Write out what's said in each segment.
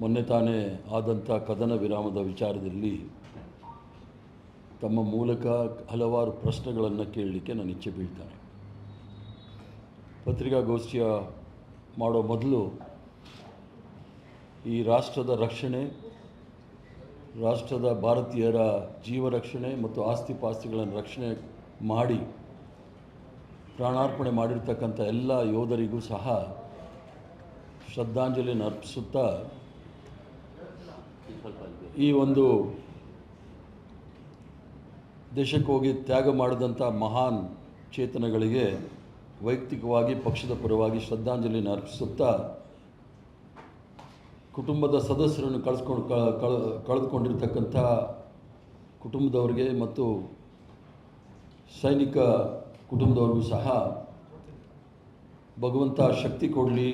ಮೊನ್ನೆ ತಾನೇ ಆದಂಥ ಕದನ ವಿರಾಮದ ವಿಚಾರದಲ್ಲಿ ತಮ್ಮ ಮೂಲಕ ಹಲವಾರು ಪ್ರಶ್ನೆಗಳನ್ನು ಕೇಳಲಿಕ್ಕೆ ನಾನು ಇಚ್ಛೆ ಬೀಳ್ತಾನೆ. ಪತ್ರಿಕಾಗೋಷ್ಠಿಯ ಮಾಡೋ ಮೊದಲು ಈ ರಾಷ್ಟ್ರದ ರಕ್ಷಣೆ, ರಾಷ್ಟ್ರದ ಭಾರತೀಯರ ಜೀವ ರಕ್ಷಣೆ ಮತ್ತು ಆಸ್ತಿಪಾಸ್ತಿಗಳನ್ನು ರಕ್ಷಣೆ ಮಾಡಿ ಪ್ರಾಣಾರ್ಪಣೆ ಮಾಡಿರ್ತಕ್ಕಂಥ ಎಲ್ಲ ಯೋಧರಿಗೂ ಸಹ ಶ್ರದ್ಧಾಂಜಲಿಯನ್ನು ಅರ್ಪಿಸುತ್ತಾ ಈ ಒಂದು ದೇಶಕ್ಕೆ ಹೋಗಿ ತ್ಯಾಗ ಮಾಡಿದಂಥ ಮಹಾನ್ ಚೇತನಗಳಿಗೆ ವೈಯಕ್ತಿಕವಾಗಿ ಪಕ್ಷದ ಪರವಾಗಿ ಶ್ರದ್ಧಾಂಜಲಿಯನ್ನು ಅರ್ಪಿಸುತ್ತಾ ಕುಟುಂಬದ ಸದಸ್ಯರನ್ನು ಕಳೆದುಕೊಂಡಿರ್ತಕ್ಕಂಥ ಕುಟುಂಬದವರಿಗೆ ಮತ್ತು ಸೈನಿಕ ಕುಟುಂಬದವ್ರಿಗೂ ಸಹ ಭಗವಂತ ಶಕ್ತಿ ಕೊಡಲಿ,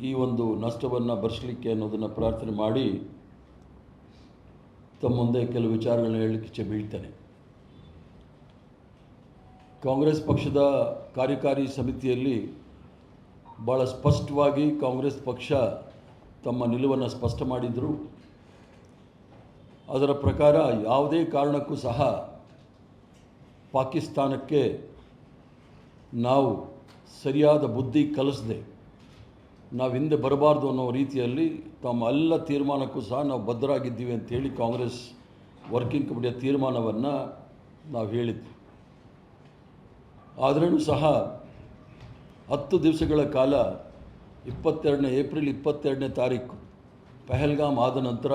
ಈ ಒಂದು ನಷ್ಟವನ್ನು ಭರಿಸಲಿಕ್ಕೆ ಅನ್ನೋದನ್ನು ಪ್ರಾರ್ಥನೆ ಮಾಡಿ ತಮ್ಮ ಮುಂದೆ ಕೆಲವು ವಿಚಾರಗಳನ್ನ ಹೇಳಲಿಕ್ಕೆ ಇಚ್ಛೆ ಬೀಳ್ತೇನೆ. ಕಾಂಗ್ರೆಸ್ ಪಕ್ಷದ ಕಾರ್ಯಕಾರಿ ಸಮಿತಿಯಲ್ಲಿ ಭಾಳ ಸ್ಪಷ್ಟವಾಗಿ ಕಾಂಗ್ರೆಸ್ ಪಕ್ಷ ತಮ್ಮ ನಿಲುವನ್ನು ಸ್ಪಷ್ಟ ಮಾಡಿದರು. ಅದರ ಪ್ರಕಾರ ಯಾವುದೇ ಕಾರಣಕ್ಕೂ ಸಹ ಪಾಕಿಸ್ತಾನಕ್ಕೆ ನಾವು ಸರಿಯಾದ ಬುದ್ಧಿ ಕಲಿಸದೆ ನಾವು ಹಿಂದೆ ಬರಬಾರ್ದು ಅನ್ನೋ ರೀತಿಯಲ್ಲಿ ತಮ್ಮ ಎಲ್ಲ ತೀರ್ಮಾನಕ್ಕೂ ಸಹ ನಾವು ಬದ್ಧರಾಗಿದ್ದೀವಿ ಅಂಥೇಳಿ ಕಾಂಗ್ರೆಸ್ ವರ್ಕಿಂಗ್ ಕಮಿಟಿಯ ತೀರ್ಮಾನವನ್ನು ನಾವು ಹೇಳಿದ್ವಿ. ಆದ್ರೂ ಸಹ 10 ದಿವಸಗಳ ಕಾಲ ಏಪ್ರಿಲ್ 22ನೇ ತಾರೀಕು ಪಹಲ್ಗಾಮ್ ಆದ ನಂತರ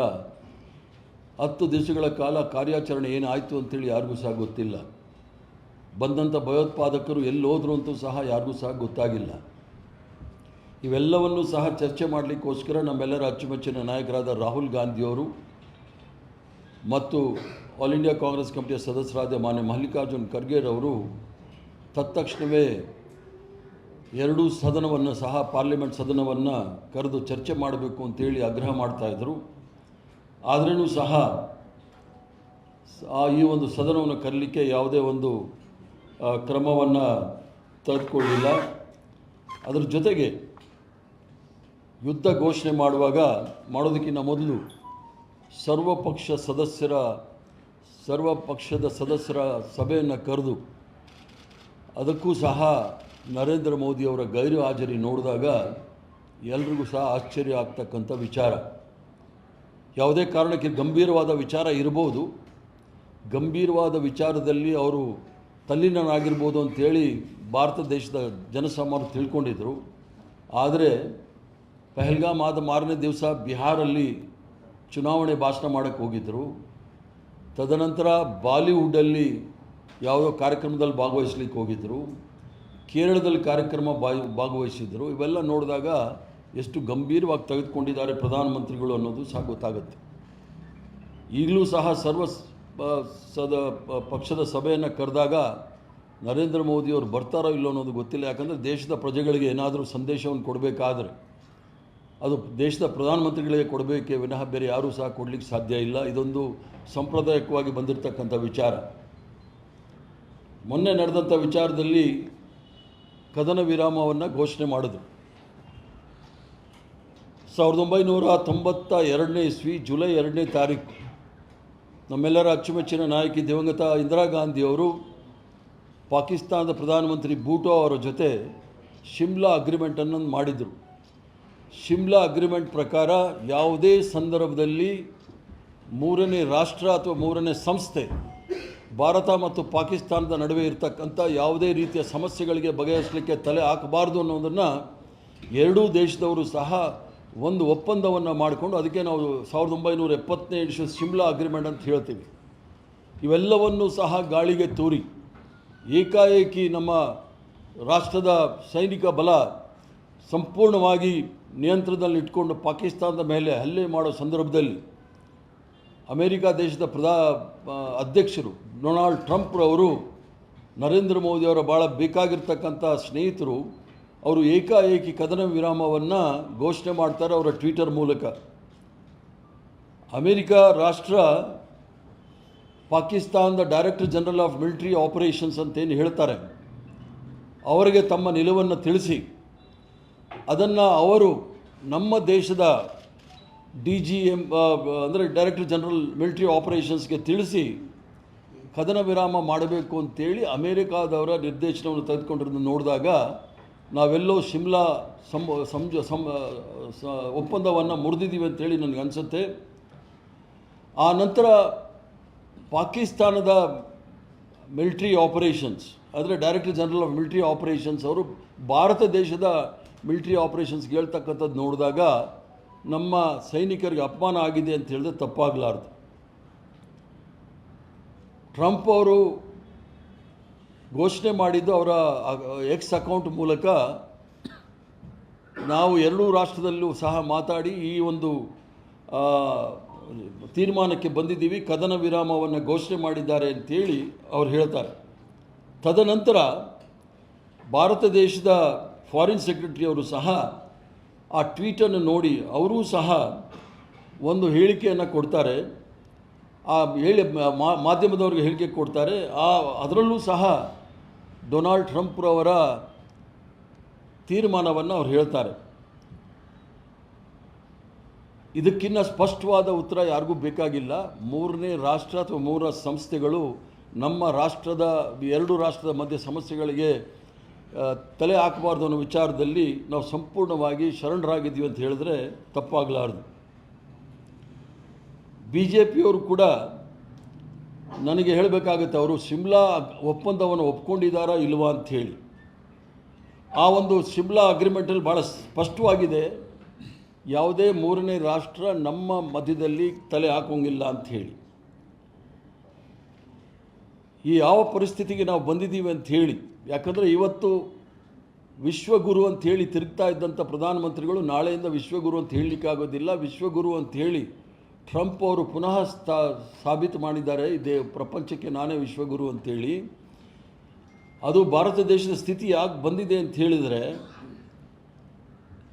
10 ದಿವಸಗಳ ಕಾಲ ಕಾರ್ಯಾಚರಣೆ ಏನಾಯಿತು ಅಂತೇಳಿ ಯಾರಿಗೂ ಸಹ ಗೊತ್ತಿಲ್ಲ. ಬಂದಂಥ ಭಯೋತ್ಪಾದಕರು ಎಲ್ಲಿ ಹೋದ್ರು ಅಂತೂ ಸಹ ಯಾರಿಗೂ ಸಹ ಗೊತ್ತಾಗಿಲ್ಲ. ಇವೆಲ್ಲವನ್ನೂ ಸಹ ಚರ್ಚೆ ಮಾಡಲಿಕ್ಕೋಸ್ಕರ ನಮ್ಮೆಲ್ಲರ ಅಚ್ಚುಮೆಚ್ಚಿನ ನಾಯಕರಾದ ರಾಹುಲ್ ಗಾಂಧಿಯವರು ಮತ್ತು ಆಲ್ ಇಂಡಿಯಾ ಕಾಂಗ್ರೆಸ್ ಕಮಿಟಿಯ ಸದಸ್ಯರಾದ ಮಾನ್ಯ ಮಲ್ಲಿಕಾರ್ಜುನ್ ಖರ್ಗೆರವರು ತತ್ಕ್ಷಣವೇ ಎರಡೂ ಸದನವನ್ನು ಸಹ ಪಾರ್ಲಿಮೆಂಟ್ ಸದನವನ್ನು ಕರೆದು ಚರ್ಚೆ ಮಾಡಬೇಕು ಅಂತೇಳಿ ಆಗ್ರಹ ಮಾಡ್ತಾಯಿದ್ರು. ಆದ್ರೂ ಸಹ ಈ ಒಂದು ಸದನವನ್ನು ಕರೀಲಿಕ್ಕೆ ಯಾವುದೇ ಒಂದು ಕ್ರಮವನ್ನು ತೆಗೆದುಕೊಳ್ಳಲಿಲ್ಲ. ಅದರ ಜೊತೆಗೆ ಯುದ್ಧ ಘೋಷಣೆ ಮಾಡೋದಕ್ಕಿಂತ ಮೊದಲು ಸರ್ವ ಪಕ್ಷದ ಸದಸ್ಯರ ಸಭೆಯನ್ನು ಕರೆದು ಅದಕ್ಕೂ ಸಹ ನರೇಂದ್ರ ಮೋದಿಯವರ ಗೈರು ಹಾಜರಿ ನೋಡಿದಾಗ ಎಲ್ರಿಗೂ ಸಹ ಆಶ್ಚರ್ಯ ಆಗ್ತಕ್ಕಂಥ ವಿಚಾರ. ಯಾವುದೇ ಕಾರಣಕ್ಕೆ ಗಂಭೀರವಾದ ವಿಚಾರ ಇರ್ಬೋದು, ಗಂಭೀರವಾದ ವಿಚಾರದಲ್ಲಿ ಅವರು ತಲ್ಲೀನರಾಗಿರ್ಬೋದು ಅಂಥೇಳಿ ಭಾರತ ದೇಶದ ಜನಸಾಮಾನ್ಯರು ತಿಳ್ಕೊಂಡಿದ್ರು. ಆದರೆ ಪಹಲ್ಗಾಮ್ ಆದ ಮಾರನೇ ದಿವಸ ಬಿಹಾರಲ್ಲಿ ಚುನಾವಣೆ ಭಾಷಣ ಮಾಡೋಕ್ಕೆ ಹೋಗಿದ್ದರು. ತದನಂತರ ಬಾಲಿವುಡ್ಡಲ್ಲಿ ಯಾವುದೋ ಕಾರ್ಯಕ್ರಮದಲ್ಲಿ ಭಾಗವಹಿಸ್ಲಿಕ್ಕೆ ಹೋಗಿದ್ದರು. ಕೇರಳದಲ್ಲಿ ಕಾರ್ಯಕ್ರಮ ಭಾಗವಹಿಸಿದರು. ಇವೆಲ್ಲ ನೋಡಿದಾಗ ಎಷ್ಟು ಗಂಭೀರವಾಗಿ ತೆಗೆದುಕೊಂಡಿದ್ದಾರೆ ಪ್ರಧಾನಮಂತ್ರಿಗಳು ಅನ್ನೋದು ಸಹ ಗೊತ್ತಾಗುತ್ತೆ. ಈಗಲೂ ಸಹ ಪಕ್ಷದ ಸಭೆಯನ್ನು ಕರೆದಾಗ ನರೇಂದ್ರ ಮೋದಿಯವರು ಬರ್ತಾರೋ ಇಲ್ಲೋ ಅನ್ನೋದು ಗೊತ್ತಿಲ್ಲ. ಯಾಕಂದರೆ ದೇಶದ ಪ್ರಜೆಗಳಿಗೆ ಏನಾದರೂ ಸಂದೇಶವನ್ನು ಕೊಡಬೇಕಾದ್ರೆ ಅದು ದೇಶದ ಪ್ರಧಾನಮಂತ್ರಿಗಳಿಗೆ ಕೊಡಬೇಕೇ ವಿನಃ ಬೇರೆ ಯಾರೂ ಸಹ ಕೊಡಲಿಕ್ಕೆ ಸಾಧ್ಯ ಇಲ್ಲ. ಇದೊಂದು ಸಾಂಪ್ರದಾಯಿಕವಾಗಿ ಬಂದಿರತಕ್ಕಂಥ ವಿಚಾರ. ಮೊನ್ನೆ ನಡೆದಂಥ ವಿಚಾರದಲ್ಲಿ ಕದನ ವಿರಾಮವನ್ನು ಘೋಷಣೆ ಮಾಡಿದ್ರು. 1992ನೇ ಇಸ್ವಿ ಜುಲೈ 2ನೇ ತಾರೀಕು ನಮ್ಮೆಲ್ಲರ ಅಚ್ಚುಮೆಚ್ಚಿನ ನಾಯಕಿ ದಿವಂಗತ ಇಂದಿರಾ ಗಾಂಧಿಯವರು ಪಾಕಿಸ್ತಾನದ ಪ್ರಧಾನಮಂತ್ರಿ ಭೂಟೋ ಅವರ ಜೊತೆ ಶಿಮ್ಲಾ ಅಗ್ರಿಮೆಂಟನ್ನು ಮಾಡಿದರು. ಶಿಮ್ಲಾ ಅಗ್ರಿಮೆಂಟ್ ಪ್ರಕಾರ ಯಾವುದೇ ಸಂದರ್ಭದಲ್ಲಿ ಮೂರನೇ ರಾಷ್ಟ್ರ ಅಥವಾ ಮೂರನೇ ಸಂಸ್ಥೆ ಭಾರತ ಮತ್ತು ಪಾಕಿಸ್ತಾನದ ನಡುವೆ ಇರತಕ್ಕಂಥ ಯಾವುದೇ ರೀತಿಯ ಸಮಸ್ಯೆಗಳಿಗೆ ಬಗೆಹರಿಸಲಿಕ್ಕೆ ತಲೆ ಹಾಕಬಾರ್ದು ಅನ್ನೋದನ್ನು ಎರಡೂ ದೇಶದವರು ಸಹ ಒಂದು ಒಪ್ಪಂದವನ್ನು ಮಾಡಿಕೊಂಡು, ಅದಕ್ಕೆ ನಾವು 1977 ಶಿಮ್ಲಾ ಅಗ್ರಿಮೆಂಟ್ ಅಂತ ಹೇಳ್ತೀವಿ. ಇವೆಲ್ಲವನ್ನೂ ಸಹ ಗಾಳಿಗೆ ತೂರಿ ಏಕಾಏಕಿ ನಮ್ಮ ರಾಷ್ಟ್ರದ ಸೈನಿಕ ಬಲ ಸಂಪೂರ್ಣವಾಗಿ ನಿಯಂತ್ರಣದಲ್ಲಿ ಇಟ್ಕೊಂಡು ಪಾಕಿಸ್ತಾನದ ಮೇಲೆ ಹಲ್ಲೆ ಮಾಡೋ ಸಂದರ್ಭದಲ್ಲಿ ಅಮೇರಿಕ ದೇಶದ ಅಧ್ಯಕ್ಷರು ಡೊನಾಲ್ಡ್ ಟ್ರಂಪ್ರವರು ನರೇಂದ್ರ ಮೋದಿಯವರ ಭಾಳ ಬೇಕಾಗಿರ್ತಕ್ಕಂಥ ಸ್ನೇಹಿತರು, ಅವರು ಏಕಾಏಕಿ ಕದನ ವಿರಾಮವನ್ನು ಘೋಷಣೆ ಮಾಡ್ತಾರೆ ಅವರ ಟ್ವಿಟರ್ ಮೂಲಕ. ಅಮೇರಿಕ ರಾಷ್ಟ್ರ ಪಾಕಿಸ್ತಾನದ director general of military operations ಅಂತೇನು ಹೇಳ್ತಾರೆ ಅವರಿಗೆ ತಮ್ಮ ನಿಲುವನ್ನು ತಿಳಿಸಿ ಅದನ್ನು ಅವರು ನಮ್ಮ ದೇಶದ DGM ಅಂದರೆ ಡೈರೆಕ್ಟರ್ ಜನರಲ್ ಮಿಲಿಟರಿ ಆಪರೇಷನ್ಸ್ಗೆ ತಿಳಿಸಿ ಕದನ ವಿರಾಮ ಮಾಡಬೇಕು ಅಂತೇಳಿ ಅಮೇರಿಕಾದವರ ನಿರ್ದೇಶನವನ್ನು ತೆಗೆದುಕೊಂಡಿರೋದನ್ನು ನೋಡಿದಾಗ ನಾವೆಲ್ಲೋ ಶಿಮ್ಲಾ ಒಪ್ಪಂದವನ್ನು ಮುರಿದಿದ್ದೀವಿ ಅಂತೇಳಿ ನನಗೆ ಅನಿಸುತ್ತೆ. ಆ ನಂತರ ಪಾಕಿಸ್ತಾನದ ಮಿಲಿಟರಿ ಆಪರೇಷನ್ಸ್ ಅಂದರೆ director general of military operations ಅವರು ಭಾರತ ದೇಶದ ಮಿಲಿಟರಿ ಆಪರೇಷನ್ಸ್ಗೆ ಹೇಳ್ತಕ್ಕಂಥದ್ದು ನೋಡಿದಾಗ ನಮ್ಮ ಸೈನಿಕರಿಗೆ ಅಪಮಾನ ಆಗಿದೆ ಅಂತ ಹೇಳಿದ್ರೆ ತಪ್ಪಾಗಲಾರ್ದು. ಟ್ರಂಪ್ ಅವರು ಘೋಷಣೆ ಮಾಡಿದ್ದು ಅವರ ಎಕ್ಸ್ ಅಕೌಂಟ್ ಮೂಲಕ ನಾವು ಎರಡೂ ರಾಷ್ಟ್ರದಲ್ಲೂ ಸಹ ಮಾತಾಡಿ ಈ ಒಂದು ತೀರ್ಮಾನಕ್ಕೆ ಬಂದಿದ್ದೀವಿ, ಕದನ ವಿರಾಮವನ್ನು ಘೋಷಣೆ ಮಾಡಿದ್ದಾರೆ ಅಂತೇಳಿ ಅವ್ರು ಹೇಳ್ತಾರೆ. ತದನಂತರ ಭಾರತ ದೇಶದ ಫಾರಿನ್ ಸೆಕ್ರೆಟರಿ ಅವರು ಸಹ ಆ ಟ್ವೀಟನ್ನು ನೋಡಿ ಅವರೂ ಸಹ ಒಂದು ಹೇಳಿಕೆಯನ್ನು ಕೊಡ್ತಾರೆ. ಆ ಮಾಧ್ಯಮದವ್ರಿಗೆ ಹೇಳಿಕೆ ಕೊಡ್ತಾರೆ. ಅದರಲ್ಲೂ ಸಹ ಡೊನಾಲ್ಡ್ ಟ್ರಂಪ್ರವರ ತೀರ್ಮಾನವನ್ನು ಅವ್ರು ಹೇಳ್ತಾರೆ. ಇದಕ್ಕಿಂತ ಸ್ಪಷ್ಟವಾದ ಉತ್ತರ ಯಾರಿಗೂ ಬೇಕಾಗಿಲ್ಲ. ಮೂರನೇ ರಾಷ್ಟ್ರ ಅಥವಾ ಮೂರ ಸಂಸ್ಥೆಗಳು ನಮ್ಮ ರಾಷ್ಟ್ರದ ಎರಡು ರಾಷ್ಟ್ರದ ಮಧ್ಯೆ ಸಮಸ್ಯೆಗಳಿಗೆ ತಲೆ ಹಾಕಬಾರ್ದು ಅನ್ನೋ ವಿಚಾರದಲ್ಲಿ ನಾವು ಸಂಪೂರ್ಣವಾಗಿ ಶರಣರಾಗಿದ್ದೀವಿ ಅಂತ ಹೇಳಿದ್ರೆ ತಪ್ಪಾಗಲಾರದು. BJPಯವರು ಕೂಡ ನನಗೆ ಹೇಳಬೇಕಾಗುತ್ತೆ ಅವರು ಶಿಮ್ಲಾ ಒಪ್ಪಂದವನ್ನು ಒಪ್ಕೊಂಡಿದ್ದಾರಾ ಇಲ್ವಾ ಅಂಥೇಳಿ. ಆ ಒಂದು ಶಿಮ್ಲಾ ಅಗ್ರಿಮೆಂಟಲ್ಲಿ ಭಾಳ ಸ್ಪಷ್ಟವಾಗಿದೆ, ಯಾವುದೇ ಮೂರನೇ ರಾಷ್ಟ್ರ ನಮ್ಮ ಮಧ್ಯದಲ್ಲಿ ತಲೆ ಹಾಕೋಂಗಿಲ್ಲ ಅಂಥೇಳಿ. ಈ ಯಾವ ಪರಿಸ್ಥಿತಿಗೆ ನಾವು ಬಂದಿದ್ದೀವಿ ಅಂಥೇಳಿ, ಯಾಕಂದರೆ ಇವತ್ತು ವಿಶ್ವಗುರು ಅಂಥೇಳಿ ತಿರುಗ್ತಾ ಇದ್ದಂಥ ಪ್ರಧಾನಮಂತ್ರಿಗಳು ನಾಳೆಯಿಂದ ವಿಶ್ವಗುರು ಅಂತ ಹೇಳಲಿಕ್ಕಾಗೋದಿಲ್ಲ. ವಿಶ್ವಗುರು ಅಂಥೇಳಿ ಟ್ರಂಪ್ ಅವರು ಪುನಃ ಸಾಬೀತು ಮಾಡಿದ್ದಾರೆ, ಇದೇ ಪ್ರಪಂಚಕ್ಕೆ ನಾನೇ ವಿಶ್ವಗುರು ಅಂಥೇಳಿ. ಅದು ಭಾರತ ದೇಶದ ಸ್ಥಿತಿ ಯಾಕೆ ಬಂದಿದೆ ಅಂತ ಹೇಳಿದರೆ,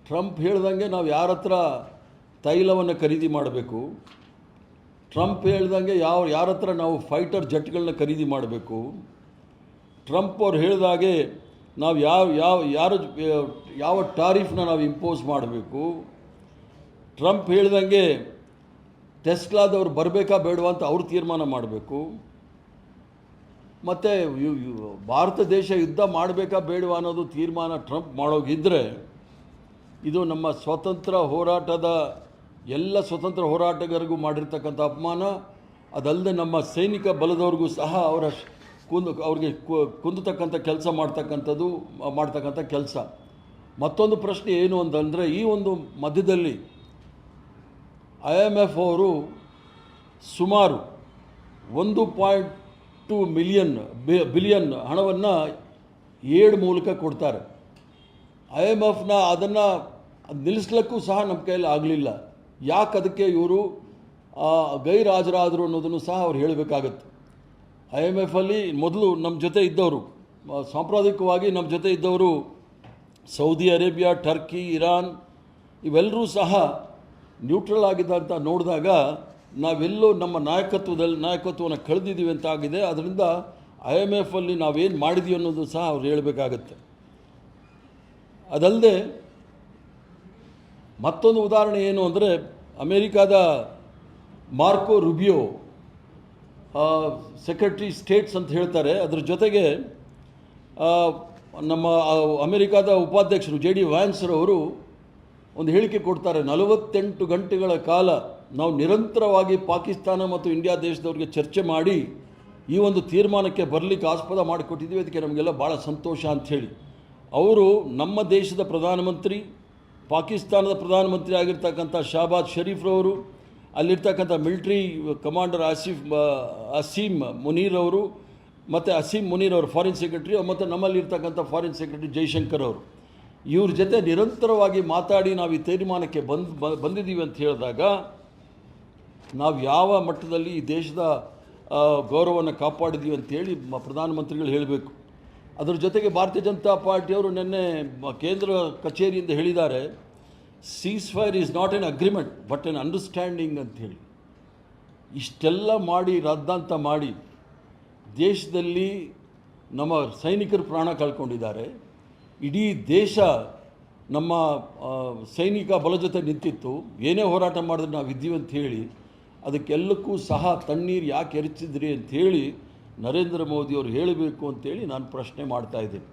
ಟ್ರಂಪ್ ಹೇಳ್ದಂಗೆ ನಾವು ಯಾರ ಹತ್ರ ತೈಲವನ್ನು ಖರೀದಿ ಮಾಡಬೇಕು, ಟ್ರಂಪ್ ಹೇಳ್ದಂಗೆ ಯಾರ ಹತ್ರ ನಾವು ಫೈಟರ್ ಜೆಟ್ಗಳನ್ನ ಖರೀದಿ ಮಾಡಬೇಕು, ಟ್ರಂಪ್ ಅವ್ರು ಹೇಳಿದಾಗೆ ನಾವು ಯಾವ ಟಾರಿಫ್ನ ನಾವು ಇಂಪೋಸ್ ಮಾಡಬೇಕು, ಟ್ರಂಪ್ ಹೇಳ್ದಂಗೆ ಟೆಸ್ಲಾದವ್ರು ಬರಬೇಕಾ ಬೇಡವಾ ಅಂತ ಅವ್ರು ತೀರ್ಮಾನ ಮಾಡಬೇಕು, ಮತ್ತು ಭಾರತ ದೇಶ ಯುದ್ಧ ಮಾಡಬೇಕಾ ಬೇಡವಾ ಅನ್ನೋದು ತೀರ್ಮಾನ ಟ್ರಂಪ್ ಮಾಡೋಗಿದ್ದರೆ ಇದು ನಮ್ಮ ಸ್ವಾತಂತ್ರ್ಯ ಹೋರಾಟದ ಎಲ್ಲ ಸ್ವತಂತ್ರ ಹೋರಾಟಗಾರರಿಗೂ ಮಾಡಿರ್ತಕ್ಕಂಥ ಅಪಮಾನ. ಅದಲ್ಲದೆ ನಮ್ಮ ಸೈನಿಕ ಬಲದವ್ರಿಗೂ ಸಹ ಅವ್ರಿಗೆ ಕುಂದತಕ್ಕಂಥ ಕೆಲಸ ಮಾಡ್ತಕ್ಕಂಥ ಕೆಲಸ. ಮತ್ತೊಂದು ಪ್ರಶ್ನೆ ಏನು ಅಂತಂದರೆ, ಈ ಒಂದು ಮಧ್ಯದಲ್ಲಿ IMF ಅವರು ಸುಮಾರು 1.2 ಬಿಲಿಯನ್ ಹಣವನ್ನು ಏಡ್ ಮೂಲಕ ಕೊಡ್ತಾರೆ. IMFನ ಅದನ್ನು ನಿಲ್ಲಿಸ್ಲಿಕ್ಕೂ ಸಹ ನಮ್ಮ ಕೈಯಲ್ಲಿ ಆಗಲಿಲ್ಲ. ಯಾಕೆ ಅದಕ್ಕೆ ಇವರು ಗೈರಾಜರಾದರು ಅನ್ನೋದನ್ನು ಸಹ ಅವ್ರು ಹೇಳಬೇಕಾಗತ್ತೆ. IMFಲ್ಲಿ ಮೊದಲು ನಮ್ಮ ಜೊತೆ ಇದ್ದವರು, ಸಾಂಪ್ರದಾಯಿಕವಾಗಿ ನಮ್ಮ ಜೊತೆ ಇದ್ದವರು ಸೌದಿ ಅರೇಬಿಯಾ, ಟರ್ಕಿ, ಇರಾನ್ ಇವೆಲ್ಲರೂ ಸಹ ನ್ಯೂಟ್ರಲ್ ಆಗಿದ್ದಂತ ನೋಡಿದಾಗ ನಾವೆಲ್ಲೋ ನಮ್ಮ ನಾಯಕತ್ವವನ್ನು ಕಳೆದಿದ್ದೀವಿ ಅಂತ ಆಗಿದೆ. ಅದರಿಂದ IMFಲ್ಲಿ ನಾವೇನು ಮಾಡಿದ್ದೀವಿ ಅನ್ನೋದು ಸಹ ಅವ್ರು ಹೇಳಬೇಕಾಗತ್ತೆ. ಅದಲ್ಲದೆ ಮತ್ತೊಂದು ಉದಾಹರಣೆ ಏನು ಅಂದರೆ, ಅಮೇರಿಕಾದ ಮಾರ್ಕೋ ರುಬಿಯೋ ಸೆಕ್ರೆಟರಿ ಸ್ಟೇಟ್ಸ್ ಅಂತ ಹೇಳ್ತಾರೆ. ಅದರ ಜೊತೆಗೆ ನಮ್ಮ ಅಮೇರಿಕಾದ ಉಪಾಧ್ಯಕ್ಷರು JD ವ್ಯಾನ್ಸ್ರವರು ಒಂದು ಹೇಳಿಕೆ ಕೊಡ್ತಾರೆ. 48 ಗಂಟೆಗಳ ಕಾಲ ನಾವು ನಿರಂತರವಾಗಿ ಪಾಕಿಸ್ತಾನ ಮತ್ತು ಇಂಡಿಯಾ ದೇಶದವ್ರಿಗೆ ಚರ್ಚೆ ಮಾಡಿ ಈ ಒಂದು ತೀರ್ಮಾನಕ್ಕೆ ಬರಲಿಕ್ಕೆ ಆಸ್ಪದ ಮಾಡಿಕೊಟ್ಟಿದ್ದೀವಿ, ಅದಕ್ಕೆ ನಮಗೆಲ್ಲ ಭಾಳ ಸಂತೋಷ ಅಂಥೇಳಿ. ಅವರು ನಮ್ಮ ದೇಶದ ಪ್ರಧಾನಮಂತ್ರಿ, ಪಾಕಿಸ್ತಾನದ ಪ್ರಧಾನಮಂತ್ರಿ ಆಗಿರ್ತಕ್ಕಂಥ ಶಹಬಾಜ್ ಶರೀಫ್ರವರು, ಅಲ್ಲಿರ್ತಕ್ಕಂಥ ಮಿಲಿಟ್ರಿ ಕಮಾಂಡರ್ ಅಸೀಮ್ ಮುನೀರ್ ಅವರು, ಮತ್ತು ಅಸೀಮ್ ಮುನೀರ್ ಅವರು ಫಾರಿನ್ ಸೆಕ್ರೆಟರಿ, ಮತ್ತು ನಮ್ಮಲ್ಲಿರ್ತಕ್ಕಂಥ ಫಾರಿನ್ ಸೆಕ್ರೆಟರಿ ಜೈಶಂಕರ್ ಅವರು, ಇವ್ರ ಜೊತೆ ನಿರಂತರವಾಗಿ ಮಾತಾಡಿ ನಾವು ಈ ತೀರ್ಮಾನಕ್ಕೆ ಬಂದಿದ್ದೀವಿ ಅಂತ ಹೇಳಿದಾಗ ನಾವು ಯಾವ ಮಟ್ಟದಲ್ಲಿ ಈ ದೇಶದ ಗೌರವವನ್ನು ಕಾಪಾಡಿದ್ದೀವಿ ಅಂತೇಳಿ ಪ್ರಧಾನಮಂತ್ರಿಗಳು ಹೇಳಬೇಕು. ಅದರ ಜೊತೆಗೆ ಭಾರತೀಯ ಜನತಾ ಪಾರ್ಟಿಯವರು ನಿನ್ನೆ ಕೇಂದ್ರ ಕಚೇರಿಯಿಂದ ಹೇಳಿದ್ದಾರೆ, ceasefire is not an agreement but an understanding ಅಂಥೇಳಿ. ಇಷ್ಟೆಲ್ಲ ಮಾಡಿ ರದ್ದಾಂತ ಮಾಡಿ ದೇಶದಲ್ಲಿ ನಮ್ಮ ಸೈನಿಕರು ಪ್ರಾಣ ಕಳ್ಕೊಂಡಿದ್ದಾರೆ. ಇಡೀ ದೇಶ ನಮ್ಮ ಸೈನಿಕ ಬಲ ಜೊತೆ ನಿಂತಿತ್ತು, ಏನೇ ಹೋರಾಟ ಮಾಡಿದ್ರೆ ನಾವು ಇದ್ದೀವಿ ಅಂತ ಹೇಳಿ ಅದಕ್ಕೆಲ್ಲಕ್ಕೂ ಸಹ ತಣ್ಣೀರು ಯಾಕೆ ಎರಚಿದ್ರಿ ಅಂಥೇಳಿ ನರೇಂದ್ರ ಮೋದಿಯವರು ಹೇಳಬೇಕು ಅಂತೇಳಿ ನಾನು ಪ್ರಶ್ನೆ ಮಾಡ್ತಾಯಿದ್ದೀನಿ.